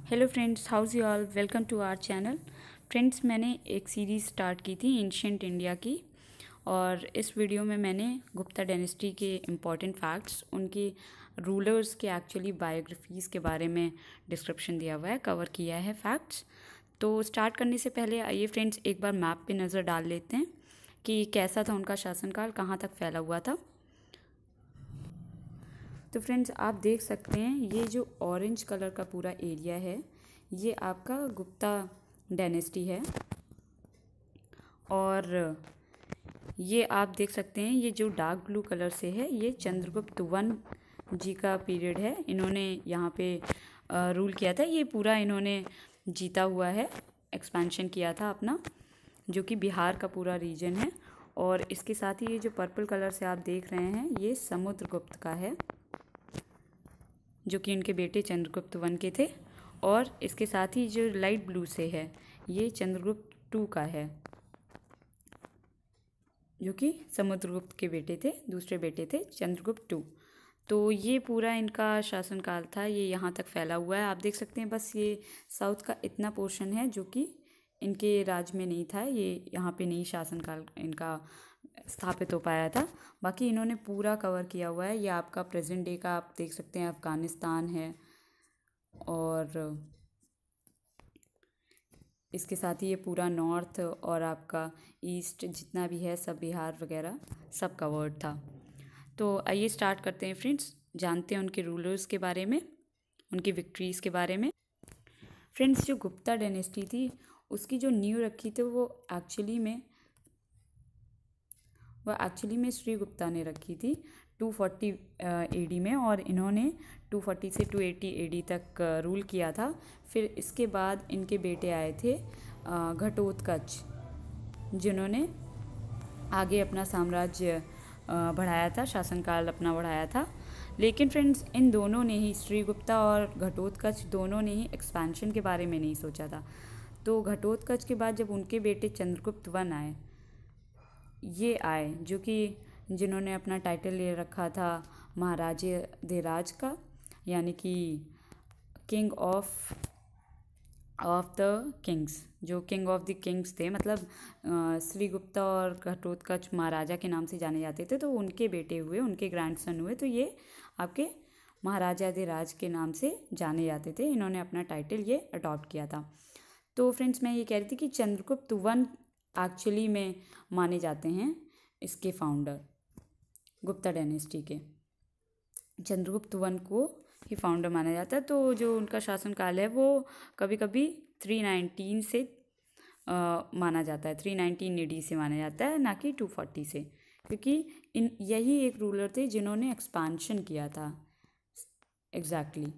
Hello friends, how's you all. Welcome to our channel. Friends, मैंने एक series start की थी एंशिएंट इंडिया की, और इस वीडियो में मैंने गुप्ता डायनेस्टी के इम्पॉर्टेंट फैक्ट्स, उनके रूलर्स के एक्चुअली बायोग्राफीज़ के बारे में डिस्क्रिप्शन दिया हुआ है, कवर किया है फैक्ट्स। तो स्टार्ट करने से पहले आइए फ्रेंड्स एक बार मैप पे नज़र डाल लेते हैं कि कैसा था उनका शासनकाल, कहाँ तक फैला हुआ था। तो फ्रेंड्स, आप देख सकते हैं ये जो ऑरेंज कलर का पूरा एरिया है, ये आपका गुप्ता डायनेस्टी है। और ये आप देख सकते हैं, ये जो डार्क ब्लू कलर से है, ये चंद्रगुप्त वन जी का पीरियड है। इन्होंने यहाँ पे रूल किया था। ये पूरा इन्होंने जीता हुआ है, एक्सपेंशन किया था अपना, जो कि बिहार का पूरा रीजन है। और इसके साथ ही ये जो पर्पल कलर से आप देख रहे हैं, ये समुद्रगुप्त का है, जो कि इनके बेटे चंद्रगुप्त वन के थे। और इसके साथ ही जो लाइट ब्लू से है, ये चंद्रगुप्त टू का है, जो कि समुद्रगुप्त के बेटे थे, दूसरे बेटे थे चंद्रगुप्त टू। तो ये पूरा इनका शासनकाल था, ये यहाँ तक फैला हुआ है। आप देख सकते हैं, बस ये साउथ का इतना पोर्शन है जो कि इनके राज में नहीं था, ये यहाँ पे नहीं शासनकाल इनका स्थापित हो पाया था। बाकी इन्होंने पूरा कवर किया हुआ है। ये आपका प्रेजेंट डे का आप देख सकते हैं, अफ़गानिस्तान है, और इसके साथ ही ये पूरा नॉर्थ और आपका ईस्ट जितना भी है, सब बिहार वगैरह सब कवर्ड था। तो आइए स्टार्ट करते हैं फ्रेंड्स, जानते हैं उनके रूलर्स के बारे में, उनकी विक्ट्रीज़ के बारे में। फ्रेंड्स, जो गुप्ता डायनेस्टी थी, उसकी जो नींव रखी थी वो एक्चुअली में श्री गुप्ता ने रखी थी 240 एडी में, और इन्होंने 240 से 280 एडी तक रूल किया था। फिर इसके बाद इनके बेटे आए थे घटोत्कच, जिन्होंने आगे अपना साम्राज्य बढ़ाया था, शासनकाल अपना बढ़ाया था। लेकिन फ्रेंड्स, इन दोनों ने ही, श्री गुप्ता और घटोत्कच दोनों ने ही एक्सपेंशन के बारे में नहीं सोचा था। तो घटोत्कच के बाद जब उनके बेटे चंद्रगुप्त वन आए, ये आए, जो कि जिन्होंने अपना टाइटल ले रखा था महाराजाधिराज का, यानी कि किंग ऑफ द किंग्स, जो किंग ऑफ द किंग्स थे। मतलब श्री गुप्ता और घटोत्कच महाराजा के नाम से जाने जाते थे, तो उनके बेटे हुए, उनके ग्रैंडसन हुए, तो ये आपके महाराजाधिराज के नाम से जाने जाते थे। इन्होंने अपना टाइटल ये अडॉप्ट किया था। तो फ्रेंड्स, मैं ये कह रही थी कि चंद्रगुप्त वन एक्चुअली में माने जाते हैं इसके फाउंडर, गुप्ता डायनेस्टी के चंद्रगुप्त वन को ही फाउंडर माना जाता है। तो जो उनका शासनकाल है, वो कभी कभी 319 से माना जाता है, 319 एडी से माना जाता है, ना कि 240 से, क्योंकि यही एक रूलर थे जिन्होंने एक्सपांशन किया था एग्जैक्टली।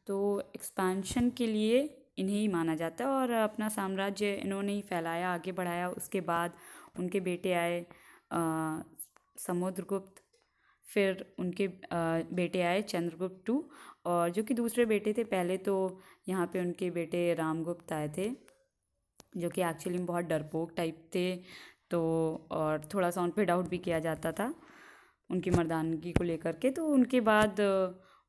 तो एक्सपांशन के लिए इन्हें ही माना जाता है, और अपना साम्राज्य इन्होंने ही फैलाया, आगे बढ़ाया। उसके बाद उनके बेटे आए समुद्रगुप्त, फिर उनके बेटे आए चंद्रगुप्त टू, और जो कि दूसरे बेटे थे। पहले तो यहाँ पे उनके बेटे रामगुप्त आए थे, जो कि एक्चुअली में बहुत डरपोक टाइप थे, तो और थोड़ा सा उन पर डाउट भी किया जाता था उनकी मर्दानगी को लेकर के। तो उनके बाद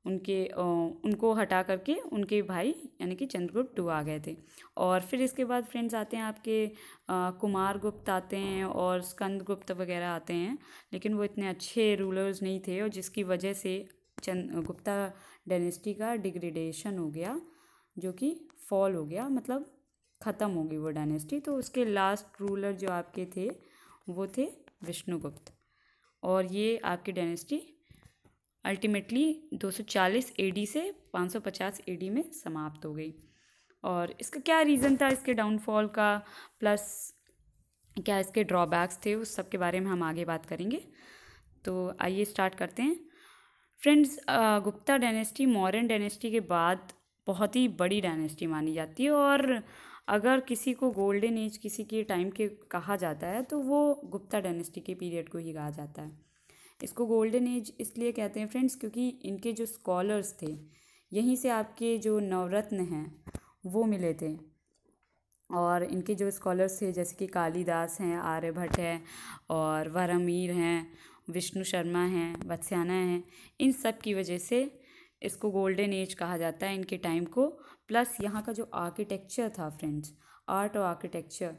उनको हटा करके उनके भाई यानी कि चंद्रगुप्त टू आ गए थे। और फिर इसके बाद फ्रेंड्स आते हैं आपके कुमार गुप्त आते हैं, और स्कंद गुप्त वगैरह आते हैं, लेकिन वो इतने अच्छे रूलर्स नहीं थे, और जिसकी वजह से गुप्ता डायनेस्टी का डिग्रेडेशन हो गया, जो कि फॉल हो गया, मतलब ख़त्म हो गई वो डायनेस्टी। तो उसके लास्ट रूलर जो आपके थे, वो थे विष्णुगुप्त, और ये आपकी डायनेस्टी अल्टीमेटली 240 एडी से 550 एडी में समाप्त हो गई। और इसका क्या रीज़न था इसके डाउनफॉल का, प्लस क्या इसके ड्रॉबैक्स थे, उस सब के बारे में हम आगे बात करेंगे। तो आइए स्टार्ट करते हैं friends. Gupta dynasty Mauryan dynasty के बाद बहुत ही बड़ी डायनेस्टी मानी जाती है, और अगर किसी को गोल्डन एज किसी के टाइम के कहा जाता है, तो वो गुप्ता डायनेस्टी के पीरियड को ही कहा जाता है। इसको गोल्डन एज इसलिए कहते हैं फ्रेंड्स, क्योंकि इनके जो स्कॉलर्स थे, यहीं से आपके जो नवरत्न हैं वो मिले थे। और इनके जो स्कॉलर्स थे, जैसे कि कालिदास हैं, आर्यभट्ट हैं, और वरहमीर हैं, विष्णु शर्मा हैं, वत्स्यायन हैं, इन सब की वजह से इसको गोल्डन एज कहा जाता है, इनके टाइम को। प्लस यहाँ का जो आर्किटेक्चर था फ्रेंड्स, आर्ट और आर्किटेक्चर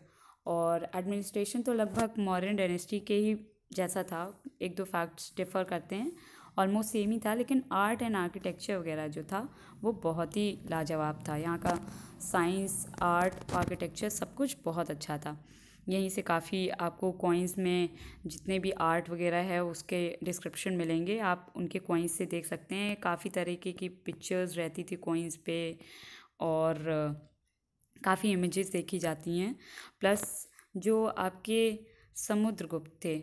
और एडमिनिस्ट्रेशन तो लगभग मौर्यन डायनेस्टी के ही जैसा था, एक दो फैक्ट्स डिफ़र करते हैं, ऑलमोस्ट सेम ही था, लेकिन आर्ट एंड आर्किटेक्चर वगैरह जो था वो बहुत ही लाजवाब था। यहाँ का साइंस, आर्ट, आर्किटेक्चर सब कुछ बहुत अच्छा था। यहीं से काफ़ी आपको कॉइन्स में जितने भी आर्ट वगैरह है उसके डिस्क्रिप्शन मिलेंगे, आप उनके कॉइन्स से देख सकते हैं। काफ़ी तरीके की पिक्चर्स रहती थी कॉइन्स पे और काफ़ी इमेजेस देखी जाती हैं। प्लस जो आपके समुद्रगुप्त थे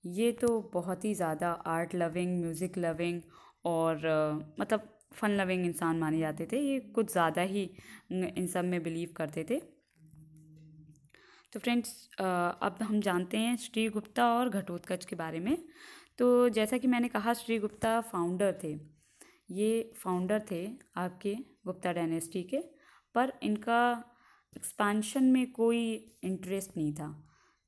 ये तो बहुत ही ज़्यादा आर्ट लविंग, म्यूज़िक लविंग और मतलब फ़न लविंग इंसान माने जाते थे। ये कुछ ज़्यादा ही इन सब में बिलीव करते थे। तो फ्रेंड्स अब हम जानते हैं श्रीगुप्ता और घटोत्कच के बारे में। तो जैसा कि मैंने कहा श्रीगुप्ता फाउंडर थे, ये फाउंडर थे आपके गुप्ता डायनेस्टी के, पर इनका एक्सपेंशन में कोई इंटरेस्ट नहीं था।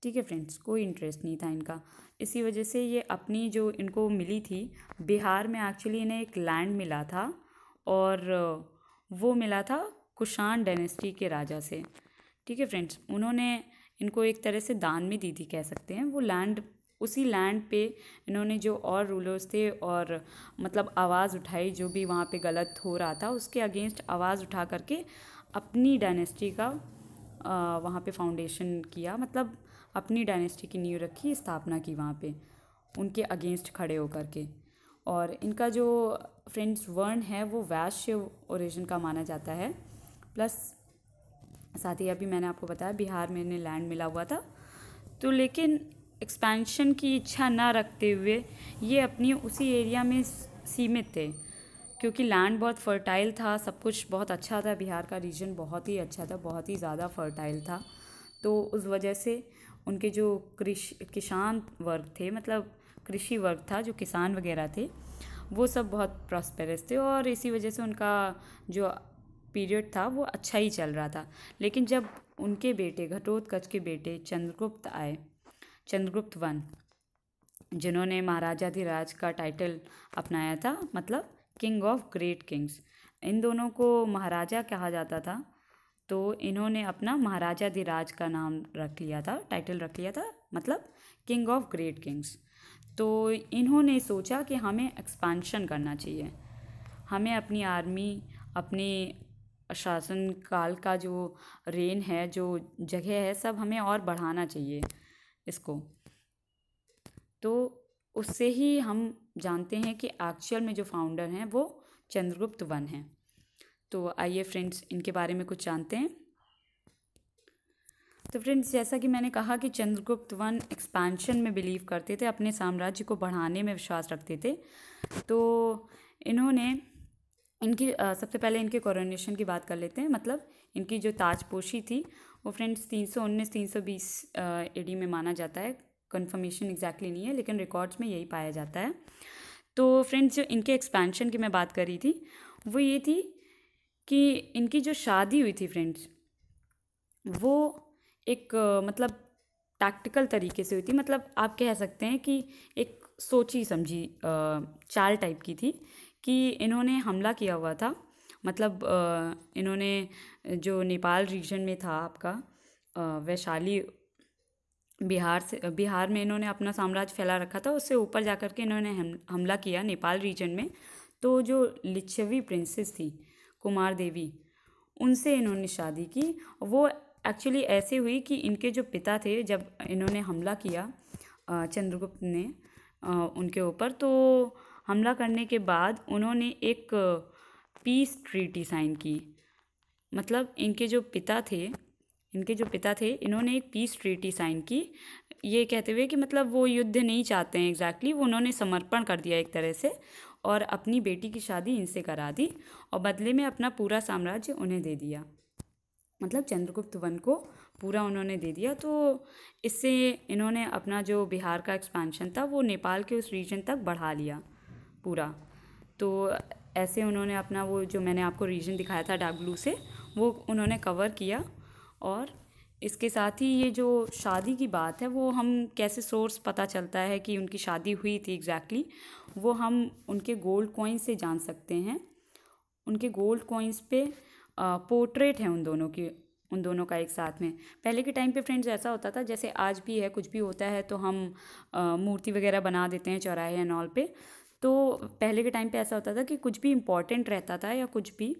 ठीक है फ्रेंड्स, कोई इंटरेस्ट नहीं था इनका। इसी वजह से ये अपनी जो इनको मिली थी बिहार में, एक्चुअली इन्हें एक लैंड मिला था और वो मिला था कुषाण डायनेस्टी के राजा से। ठीक है फ्रेंड्स, उन्होंने इनको एक तरह से दान में दी थी कह सकते हैं वो लैंड। उसी लैंड पे इन्होंने जो और रूलर्स थे और मतलब आवाज़ उठाई, जो भी वहाँ पे गलत हो रहा था उसके अगेंस्ट आवाज़ उठा करके अपनी डायनेस्टी का वहाँ पे फाउंडेशन किया, मतलब अपनी डायनेस्टी की नींव रखी, स्थापना की वहाँ पे उनके अगेंस्ट खड़े होकर के। और इनका जो फ्रेंड्स वर्ण है वो वैश्य ओरिजिन का माना जाता है। प्लस साथ ही अभी मैंने आपको बताया बिहार में इन्हें लैंड मिला हुआ था, तो लेकिन एक्सपेंशन की इच्छा ना रखते हुए ये अपनी उसी एरिया में सीमित थे, क्योंकि लैंड बहुत फर्टाइल था, सब कुछ बहुत अच्छा था, बिहार का रीजन बहुत ही अच्छा था, बहुत ही ज़्यादा फर्टाइल था। तो उस वजह से उनके जो किसान वर्ग थे, मतलब कृषि वर्ग था, जो किसान वगैरह थे, वो सब बहुत प्रॉस्पेरस थे और इसी वजह से उनका जो पीरियड था वो अच्छा ही चल रहा था। लेकिन जब उनके बेटे घटोत्कच के बेटे चंद्रगुप्त आए, चंद्रगुप्त वन, जिन्होंने महाराजाधिराज का टाइटल अपनाया था, मतलब किंग ऑफ ग्रेट किंग्स, इन दोनों को महाराजा कहा जाता था, तो इन्होंने अपना महाराजाधिराज का नाम रख लिया था, टाइटल रख लिया था, मतलब किंग ऑफ ग्रेट किंग्स। तो इन्होंने सोचा कि हमें एक्सपेंशन करना चाहिए, हमें अपनी आर्मी, अपनी शासन काल का जो रेन है, जो जगह है, सब हमें और बढ़ाना चाहिए इसको। तो उससे ही हम जानते हैं कि एक्चुअल में जो फाउंडर हैं वो चंद्रगुप्त वन हैं। तो आइए फ्रेंड्स इनके बारे में कुछ जानते हैं। तो फ्रेंड्स जैसा कि मैंने कहा कि चंद्रगुप्त वन एक्सपेंशन में बिलीव करते थे, अपने साम्राज्य को बढ़ाने में विश्वास रखते थे। तो इन्होंने इनकी सबसे पहले इनके कोरोनेशन की बात कर लेते हैं, मतलब इनकी जो ताजपोशी थी वो फ्रेंड्स 319-320 एडी में माना जाता है। कंफर्मेशन एग्जैक्टली नहीं है लेकिन रिकॉर्ड्स में यही पाया जाता है। तो फ्रेंड्स जो इनके एक्सपेंशन की मैं बात कर रही थी वो ये थी कि इनकी जो शादी हुई थी फ्रेंड्स वो एक मतलब टैक्टिकल तरीके से हुई थी, मतलब आप कह सकते हैं कि एक सोची समझी चाल टाइप की थी कि इन्होंने हमला किया हुआ था, मतलब इन्होंने जो नेपाल रीजन में था आपका वैशाली, बिहार में इन्होंने अपना साम्राज्य फैला रखा था, उससे ऊपर जा कर के इन्होंने हमला किया नेपाल रीजन में। तो जो लिच्छवी प्रिंसेस थी कुमार देवी, उनसे इन्होंने शादी की। वो एक्चुअली ऐसे हुई कि इनके जो पिता थे, जब इन्होंने हमला किया चंद्रगुप्त ने उनके ऊपर, तो हमला करने के बाद उन्होंने एक पीस ट्रीटी साइन की, मतलब इनके जो पिता थे इन्होंने एक पीस ट्रीटी साइन की, ये कहते हुए कि मतलब वो युद्ध नहीं चाहते हैं एग्जैक्टली, वो उन्होंने समर्पण कर दिया एक तरह से और अपनी बेटी की शादी इनसे करा दी और बदले में अपना पूरा साम्राज्य उन्हें दे दिया, मतलब चंद्रगुप्त वन को पूरा उन्होंने दे दिया। तो इससे इन्होंने अपना जो बिहार का एक्सपेंशन था वो नेपाल के उस रीजन तक बढ़ा लिया पूरा। तो ऐसे उन्होंने अपना वो जो मैंने आपको रीजन दिखाया था डार्क ब्लू से, वो उन्होंने कवर किया। और इसके साथ ही ये जो शादी की बात है वो हम कैसे सोर्स पता चलता है कि उनकी शादी हुई थी एग्जैक्टली, वो हम उनके गोल्ड कॉइन्स से जान सकते हैं। उनके गोल्ड कॉइन्स पे पोर्ट्रेट है उन दोनों का एक साथ में। पहले के टाइम पे फ्रेंड्स ऐसा होता था, जैसे आज भी है, कुछ भी होता है तो हम मूर्ति वगैरह बना देते हैं चौराहे एंड ऑल पे। तो पहले के टाइम पे ऐसा होता था कि कुछ भी इम्पोर्टेंट रहता था या कुछ भी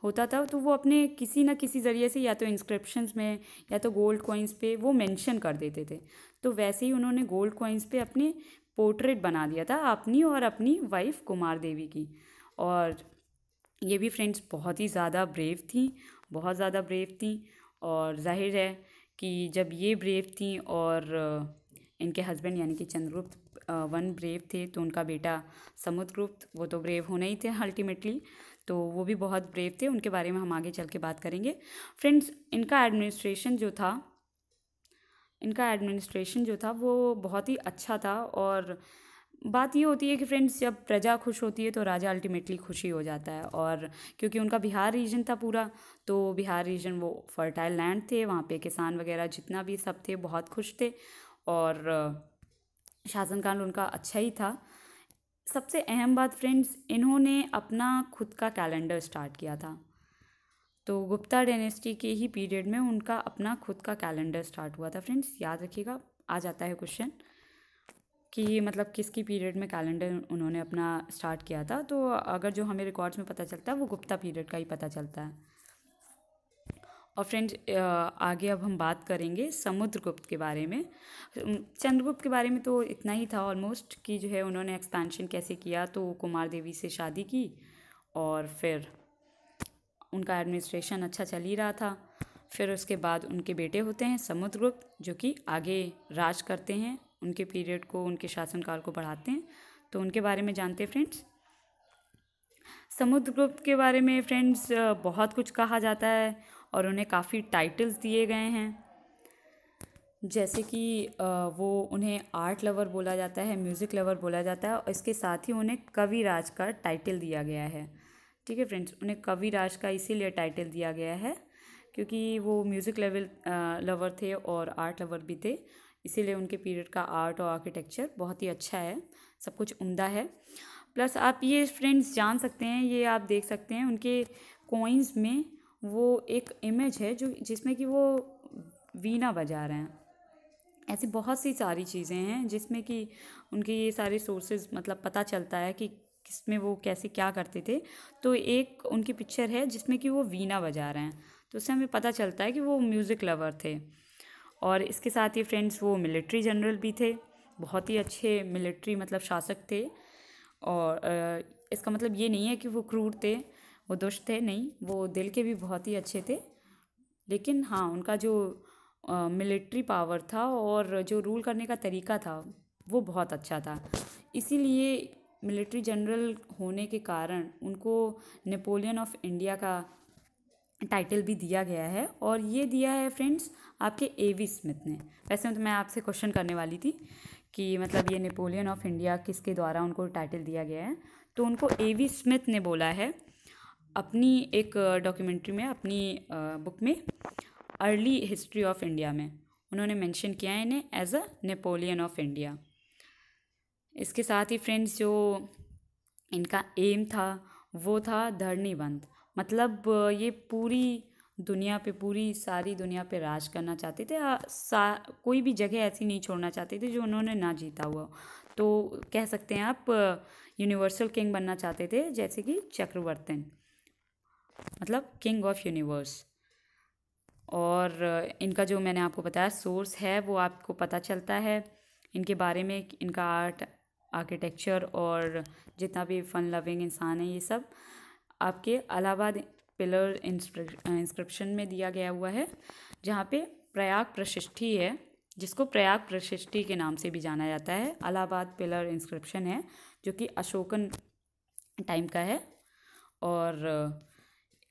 होता था तो वो अपने किसी ना किसी ज़रिए से, या तो इंस्क्रिप्शंस में या तो गोल्ड कॉइन्स पे वो मेंशन कर देते थे। तो वैसे ही उन्होंने गोल्ड कॉइन्स पे अपने पोर्ट्रेट बना दिया था अपनी और अपनी वाइफ कुमार देवी की। और ये भी फ्रेंड्स बहुत ही ज़्यादा ब्रेव थी, बहुत ज़्यादा ब्रेव थी। और जाहिर है कि जब ये ब्रेव थी और इनके हस्बैंड यानी कि चंद्रगुप्त वन ब्रेव थे, तो उनका बेटा समुद्रगुप्त वो तो ब्रेव होना ही थे अल्टीमेटली, तो वो भी बहुत ब्रेव थे। उनके बारे में हम आगे चल के बात करेंगे फ्रेंड्स। इनका एडमिनिस्ट्रेशन जो था वो बहुत ही अच्छा था। और बात ये होती है कि फ्रेंड्स, जब प्रजा खुश होती है तो राजा अल्टीमेटली खुश ही हो जाता है। और क्योंकि उनका बिहार रीजन था पूरा, तो बिहार रीजन वो फर्टाइल लैंड थे, वहाँ पे किसान वगैरह जितना भी सब थे बहुत खुश थे। और शासनकाल उनका अच्छा ही था। सबसे अहम बात फ्रेंड्स, इन्होंने अपना खुद का कैलेंडर स्टार्ट किया था। तो गुप्ता डायनेस्टी के ही पीरियड में उनका अपना खुद का कैलेंडर स्टार्ट हुआ था फ्रेंड्स। याद रखिएगा, आ जाता है क्वेश्चन कि मतलब किसकी पीरियड में कैलेंडर उन्होंने अपना स्टार्ट किया था। तो अगर जो हमें रिकॉर्ड्स में पता चलता है वो गुप्ता पीरियड का ही पता चलता है। और फ्रेंड्स, आगे अब हम बात करेंगे समुद्रगुप्त के बारे में। चंद्रगुप्त के बारे में तो इतना ही था ऑलमोस्ट, कि जो है उन्होंने एक्सपेंशन कैसे किया, तो कुमार देवी से शादी की और फिर उनका एडमिनिस्ट्रेशन अच्छा चल ही रहा था। फिर उसके बाद उनके बेटे होते हैं समुद्रगुप्त, जो कि आगे राज करते हैं, उनके पीरियड को, उनके शासनकाल को बढ़ाते हैं। तो उनके बारे में जानते हैं फ्रेंड्स। समुद्रगुप्त के बारे में फ्रेंड्स बहुत कुछ कहा जाता है और उन्हें काफ़ी टाइटल्स दिए गए हैं। जैसे कि वो उन्हें आर्ट लवर बोला जाता है, म्यूज़िक लवर बोला जाता है, और इसके साथ ही उन्हें कविराज का टाइटल दिया गया है। ठीक है फ्रेंड्स, उन्हें कविराज का इसीलिए टाइटल दिया गया है क्योंकि वो म्यूज़िक लवर थे और आर्ट लवर भी थे। इसीलिए उनके पीरियड का आर्ट और आर्किटेक्चर बहुत ही अच्छा है, सब कुछ उम्दा है। प्लस आप ये फ्रेंड्स जान सकते हैं, ये आप देख सकते हैं उनके कॉइन्स में वो एक इमेज है जो जिसमें कि वो वीणा बजा रहे हैं। ऐसी बहुत सी सारी चीज़ें हैं जिसमें कि उनके ये सारे सोर्सेज मतलब पता चलता है कि किसमें वो कैसे क्या करते थे। तो एक उनकी पिक्चर है जिसमें कि वो वीणा बजा रहे हैं, तो उससे हमें पता चलता है कि वो म्यूज़िक लवर थे। और इसके साथ ही फ्रेंड्स वो मिलिट्री जनरल भी थे, बहुत ही अच्छे मिलिट्री मतलब शासक थे। और इसका मतलब ये नहीं है कि वो क्रूर थे, वो दुष्ट थे, नहीं, वो दिल के भी बहुत ही अच्छे थे। लेकिन हाँ, उनका जो मिलिट्री पावर था और जो रूल करने का तरीका था वो बहुत अच्छा था। इसीलिए मिलिट्री जनरल होने के कारण उनको नेपोलियन ऑफ इंडिया का टाइटल भी दिया गया है। और ये दिया है फ्रेंड्स आपके A.V. स्मिथ ने। वैसे तो मैं आपसे क्वेश्चन करने वाली थी कि मतलब ये नेपोलियन ऑफ इंडिया किसके द्वारा उनको टाइटल दिया गया है, तो उनको A.V. स्मिथ ने बोला है अपनी एक डॉक्यूमेंट्री में, अपनी बुक में, अर्ली हिस्ट्री ऑफ इंडिया में। उन्होंने मेंशन किया है इन्हें as a Napoleon of India. इसके साथ ही फ्रेंड्स जो इनका एम था वो था धरणीबंध, मतलब ये पूरी दुनिया पे, पूरी सारी दुनिया पे राज करना चाहते थे। कोई भी जगह ऐसी नहीं छोड़ना चाहते थे जो उन्होंने ना जीता हुआ। तो कह सकते हैं आप यूनिवर्सल किंग बनना चाहते थे, जैसे कि चक्रवर्तन, मतलब किंग ऑफ यूनिवर्स। और इनका जो मैंने आपको बताया सोर्स है वो आपको पता चलता है इनके बारे में, इनका आर्ट, आर्किटेक्चर और जितना भी फन लविंग इंसान है, ये सब आपके इलाहाबाद पिलर इंस्क्रिप्शन में दिया गया हुआ है, जहाँ पे प्रयाग प्रशिष्टि है, जिसको प्रयाग प्रशिष्टि के नाम से भी जाना जाता है। इलाहाबाद पिलर इंस्क्रिप्शन है जो कि अशोकन टाइम का है और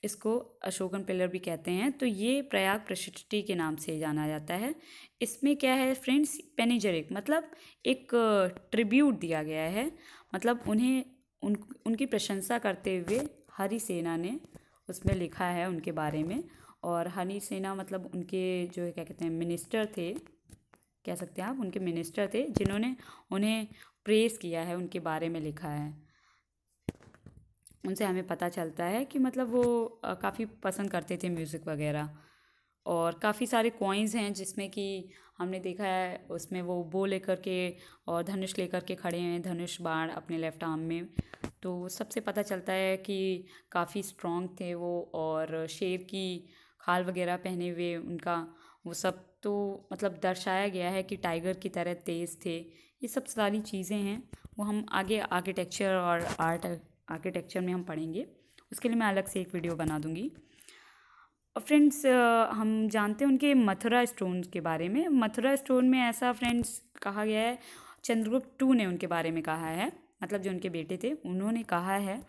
इसको अशोकन पिलर भी कहते हैं। तो ये प्रयाग प्रशिष्टि के नाम से जाना जाता है। इसमें क्या है फ्रेंड्स, पेनिजेरिक मतलब एक ट्रिब्यूट दिया गया है, मतलब उनकी प्रशंसा करते हुए हरि सेना ने उसमें लिखा है उनके बारे में। और हरि सेना मतलब उनके जो क्या कहते हैं मिनिस्टर थे, कह सकते हैं आप, उनके मिनिस्टर थे जिन्होंने उन्हें प्रेस किया है, उनके बारे में लिखा है। उनसे हमें पता चलता है कि मतलब वो काफ़ी पसंद करते थे म्यूज़िक वगैरह। और काफ़ी सारे कॉइन्स हैं जिसमें कि हमने देखा है उसमें वो बो लेकर के और धनुष लेकर के खड़े हैं, धनुष बाण अपने लेफ्ट आर्म में। तो सबसे पता चलता है कि काफ़ी स्ट्रॉन्ग थे वो, और शेर की खाल वगैरह पहने हुए उनका वो सब तो मतलब दर्शाया गया है कि टाइगर की तरह तेज़ थे। ये सब सारी चीज़ें हैं, वो हम आगे आर्किटेक्चर और आर्ट आर्किटेक्चर में हम पढ़ेंगे। उसके लिए मैं अलग से एक वीडियो बना दूँगी। और फ्रेंड्स हम जानते हैं उनके मथुरा स्टोन के बारे में। मथुरा स्टोन में ऐसा फ्रेंड्स कहा गया है, चंद्रगुप्त टू ने उनके बारे में कहा है, मतलब जो उनके बेटे थे उन्होंने कहा है,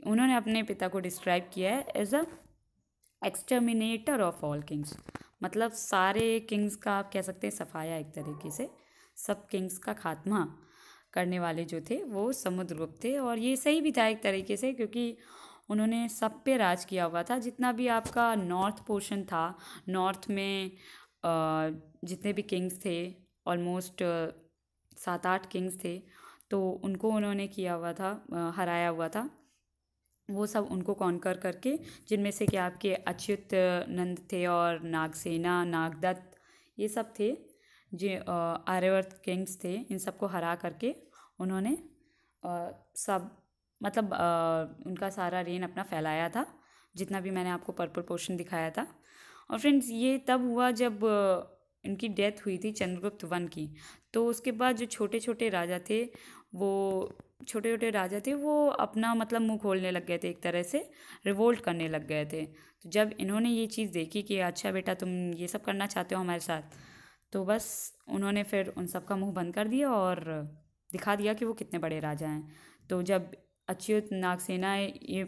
उन्होंने अपने पिता को डिस्क्राइब किया है as a exterminator of all kings. मतलब सारे किंग्स का आप कह सकते हैं सफाया, एक तरीके से सब किंग्स का खात्मा करने वाले जो थे वो समुद्रगुप्त थे। और ये सही भी था एक तरीके से, क्योंकि उन्होंने सब पे राज किया हुआ था। जितना भी आपका नॉर्थ पोर्शन था, नॉर्थ में जितने भी किंग्स थे, ऑलमोस्ट 7-8 किंग्स थे, तो उनको उन्होंने किया हुआ था, हराया हुआ था। वो सब उनको कॉन्कर करके, जिनमें से कि आपके अच्युत नंद थे और नागसेना, नागदत्त, ये सब थे जो आर्यवर्त किंग्स थे। इन सबको हरा करके उन्होंने सब मतलब उनका सारा रेन अपना फैलाया था, जितना भी मैंने आपको पर्पल पोर्शन दिखाया था। और फ्रेंड्स ये तब हुआ जब इनकी डेथ हुई थी चंद्रगुप्त वन की। तो उसके बाद जो छोटे छोटे राजा थे वो अपना मतलब मुंह खोलने लग गए थे, एक तरह से रिवोल्ट करने लग गए थे। तो जब इन्होंने ये चीज़ देखी कि अच्छा बेटा तुम ये सब करना चाहते हो हमारे साथ, तो बस उन्होंने फिर उन सब का मुंह बंद कर दिया और दिखा दिया कि वो कितने बड़े राजा हैं। तो जब अच्युत, नागसेना, ये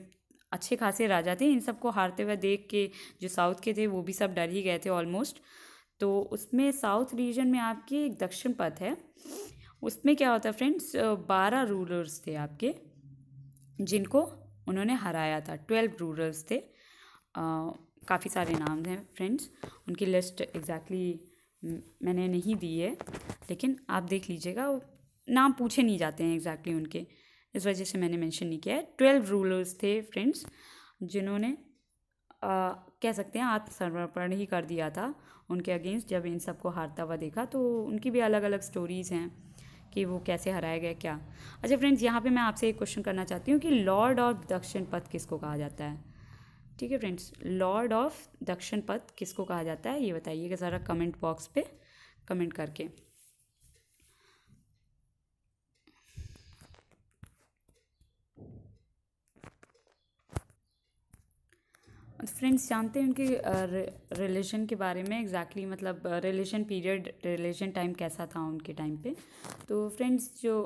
अच्छे खासे राजा थे, इन सबको हारते हुए देख के जो साउथ के थे वो भी सब डर ही गए थे ऑलमोस्ट। तो उसमें साउथ रीजन में आपके एक दक्षिण पथ है, उसमें क्या होता है फ्रेंड्स, 12 रूलर्स थे आपके जिनको उन्होंने हराया था। 12 रूलर्स थे। काफ़ी सारे नाम हैं फ्रेंड्स, उनकी लिस्ट एग्जैक्टली मैंने नहीं दी है, लेकिन आप देख लीजिएगा, नाम पूछे नहीं जाते हैं एग्जैक्टली उनके, इस वजह से मैंने मेंशन नहीं किया है। 12 रूलर्स थे फ्रेंड्स जिन्होंने कह सकते हैं आत्मसमर्पण ही कर दिया था उनके अगेंस्ट। जब इन सबको हारता हुआ देखा तो उनकी भी अलग अलग स्टोरीज़ हैं कि वो कैसे हराया गया क्या। अच्छा फ्रेंड्स, यहाँ पे मैं आपसे एक क्वेश्चन करना चाहती हूँ कि लॉर्ड ऑफ दक्षिण पथ किसको कहा जाता है? ठीक है फ्रेंड्स, लॉर्ड ऑफ दक्षिण पथ किसको कहा जाता है ये बताइएगा ज़रा कमेंट बॉक्स पे कमेंट करके। फ्रेंड्स जानते हैं उनके रिलीजन के बारे में एग्जैक्टली, मतलब रिलीजन पीरियड, रिलीजन टाइम कैसा था उनके टाइम पे? तो फ्रेंड्स जो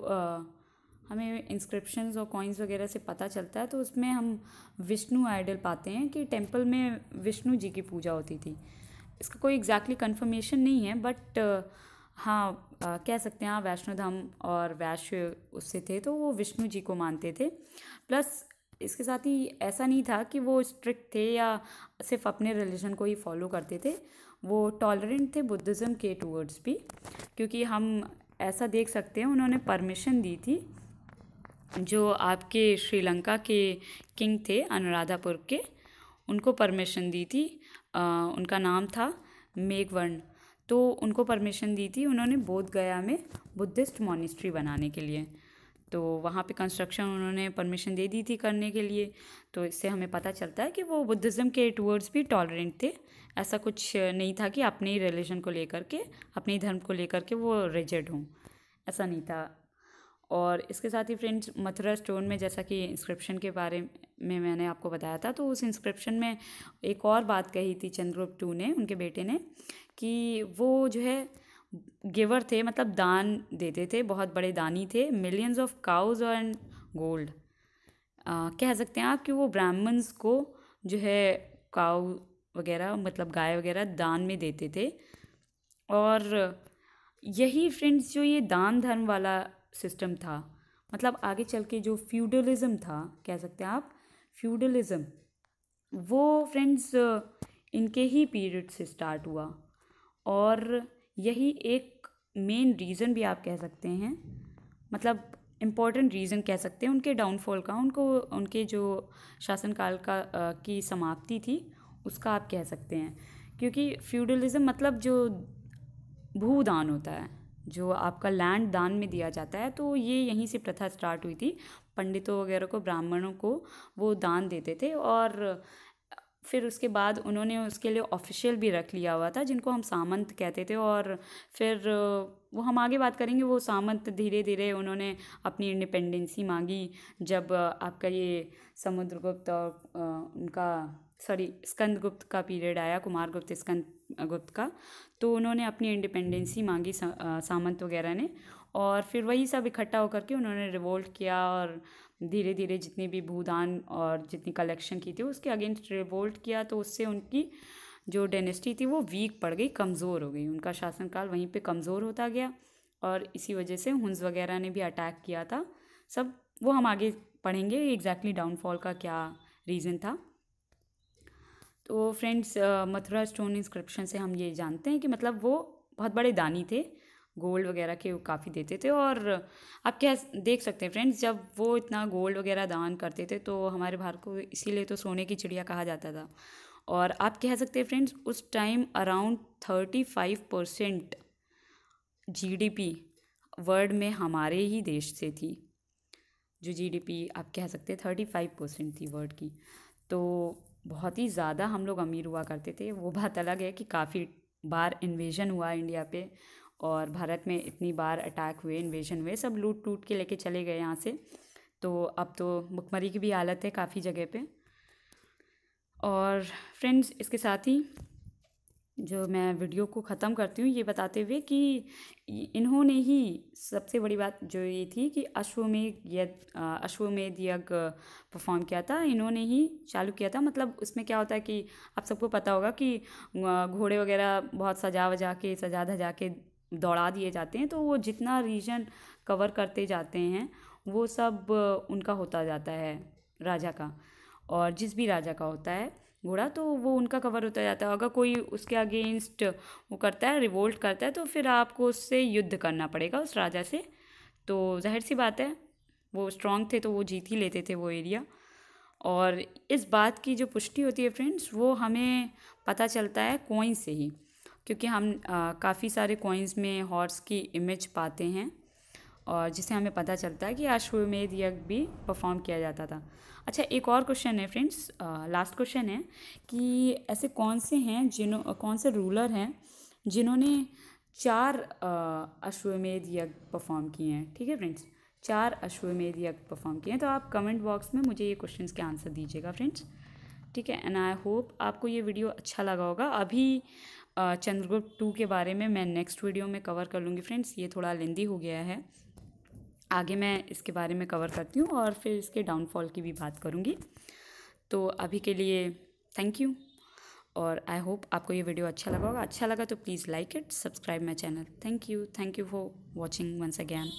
हमें इंस्क्रिप्शंस और कॉइन्स वगैरह से पता चलता है, तो उसमें हम विष्णु आइडल पाते हैं कि टेंपल में विष्णु जी की पूजा होती थी। इसका कोई एग्जैक्टली कंफर्मेशन नहीं है, बट हाँ कह सकते हैं, हाँ वैष्णो धाम और वैश्य उससे थे, तो वो विष्णु जी को मानते थे। प्लस इसके साथ ही ऐसा नहीं था कि वो स्ट्रिक्ट थे या सिर्फ अपने रिलीजन को ही फॉलो करते थे, वो टॉलरेंट थे बुद्धिज़्म के टूवर्ड्स भी। क्योंकि हम ऐसा देख सकते हैं उन्होंने परमिशन दी थी, जो आपके श्रीलंका के किंग थे अनुराधापुर के, उनको परमिशन दी थी। उनका नाम था मेघवर्ण। तो उनको परमिशन दी थी उन्होंने बोध गया में बुद्धिस्ट मॉनेस्ट्री बनाने के लिए। तो वहाँ पे कंस्ट्रक्शन उन्होंने परमिशन दे दी थी करने के लिए। तो इससे हमें पता चलता है कि वो बुद्धिज़्म के टूवर्ड्स भी टॉलरेंट थे। ऐसा कुछ नहीं था कि अपने ही रिलीजन को लेकर के, अपने ही धर्म को लेकर के वो रिजिड हों, ऐसा नहीं था। और इसके साथ ही फ्रेंड्स मथुरा स्टोन में, जैसा कि इंस्क्रिप्शन के बारे में मैंने आपको बताया था, तो उस इंस्क्रिप्शन में एक और बात कही थी चंद्रगुप्त टू ने, उनके बेटे ने, कि वो जो है गिवर थे, मतलब दान देते थे, बहुत बड़े दानी थे, millions of cows and gold. कह सकते हैं आप कि वो ब्राह्मण्स को जो है काउ वगैरह, मतलब गाय वगैरह दान में देते थे। और यही फ्रेंड्स जो ये दान धर्म वाला सिस्टम था, मतलब आगे चल के जो फ्यूडलिज्म था, कह सकते हैं आप फ्यूडलिज्म, वो फ्रेंड्स इनके ही पीरियड से स्टार्ट हुआ। और यही एक मेन रीज़न भी आप कह सकते हैं, मतलब इम्पॉर्टेंट रीज़न कह सकते हैं उनके डाउनफॉल का, उनके जो शासनकाल का की समाप्ति थी उसका आप कह सकते हैं। क्योंकि फ्यूडलिज्म मतलब जो भूदान होता है, जो आपका लैंड दान में दिया जाता है, तो ये यहीं से प्रथा स्टार्ट हुई थी। पंडितों वगैरह को, ब्राह्मणों को वो दान देते थे, और फिर उसके बाद उन्होंने उसके लिए ऑफिशियल भी रख लिया हुआ था जिनको हम सामंत कहते थे। और फिर वो हम आगे बात करेंगे, वो सामंत धीरे धीरे उन्होंने अपनी इंडिपेंडेंसी मांगी जब आपका ये समुद्रगुप्त और उनका स्कंदगुप्त का पीरियड आया, कुमारगुप्त स्कंदगुप्त का, तो उन्होंने अपनी इंडिपेंडेंसी मांगी सामंत वगैरह ने। और फिर वही सब इकट्ठा होकर के उन्होंने रिवोल्ट किया, और धीरे धीरे जितनी भी भूदान और जितनी कलेक्शन की थी उसके अगेंस्ट रिवोल्ट किया, तो उससे उनकी जो डायनेस्टी थी वो वीक पड़ गई, कमज़ोर हो गई, उनका शासनकाल वहीं पे कमज़ोर होता गया। और इसी वजह से हुन्स वगैरह ने भी अटैक किया था सब, वो हम आगे पढ़ेंगे एग्जैक्टली डाउनफॉल का क्या रीज़न था। तो फ्रेंड्स, मथुरा स्टोन इंस्क्रिप्शन से हम ये जानते हैं कि मतलब वो बहुत बड़े दानी थे, गोल्ड वगैरह के काफ़ी देते थे। और आप क्या देख सकते हैं फ्रेंड्स, जब वो इतना गोल्ड वगैरह दान करते थे तो हमारे भारत को इसीलिए तो सोने की चिड़िया कहा जाता था। और आप कह सकते हैं फ्रेंड्स, उस टाइम अराउंड 35% GDP वर्ल्ड में हमारे ही देश से थी। जो GDP आप कह सकते हैं 35% थी वर्ल्ड की, तो बहुत ही ज़्यादा हम लोग अमीर हुआ करते थे। वो बात अलग है कि काफ़ी बार इन्वेजन हुआ इंडिया पे, और भारत में इतनी बार अटैक हुए, इन्वेजन हुए, सब लूट टूट के लेके चले गए यहाँ से। तो अब तो भुखमरी की भी हालत है काफ़ी जगह पे। और फ्रेंड्स, इसके साथ ही जो मैं वीडियो को ख़त्म करती हूँ ये बताते हुए कि इन्होंने ही सबसे बड़ी बात जो ये थी कि अश्वमेध यज्ञ परफॉर्म किया था, इन्होंने ही चालू किया था। मतलब उसमें क्या होता है कि आप सबको पता होगा कि घोड़े वगैरह बहुत सजा धजा के दौड़ा दिए जाते हैं, तो वो जितना रीजन कवर करते जाते हैं वो सब उनका होता जाता है राजा का। और जिस भी राजा का होता है घोड़ा, तो वो उनका कवर होता जाता है। अगर कोई उसके अगेंस्ट वो करता है, रिवोल्ट करता है, तो फिर आपको उससे युद्ध करना पड़ेगा उस राजा से। तो जाहिर सी बात है, वो स्ट्रांग थे तो वो जीत ही लेते थे वो एरिया। और इस बात की जो पुष्टि होती है फ्रेंड्स, वो हमें पता चलता है कॉइन्स से ही, क्योंकि हम काफ़ी सारे कॉइन्स में हॉर्स की इमेज पाते हैं, और जिससे हमें पता चलता है कि अश्वमेध यज्ञ भी परफॉर्म किया जाता था। अच्छा, एक और क्वेश्चन है फ्रेंड्स, लास्ट क्वेश्चन है कि ऐसे कौन से रूलर हैं जिन्होंने 4 अश्वमेध यज्ञ परफॉर्म किए हैं। ठीक है फ्रेंड्स, 4 अश्वमेध यज्ञ परफॉर्म किए हैं। तो आप कमेंट बॉक्स में मुझे ये क्वेश्चंस के आंसर दीजिएगा फ्रेंड्स। ठीक है, एंड आई होप आपको ये वीडियो अच्छा लगा होगा। अभी चंद्रगुप्त 2 के बारे में मैं नेक्स्ट वीडियो में कवर कर लूँगी फ्रेंड्स, ये थोड़ा लेंदी हो गया है। आगे मैं इसके बारे में कवर करती हूँ और फिर इसके डाउनफॉल की भी बात करूँगी। तो अभी के लिए थैंक यू, और आई होप आपको ये वीडियो अच्छा लगा होगा। अच्छा लगा तो please like it, subscribe my channel. Thank you for watching once again.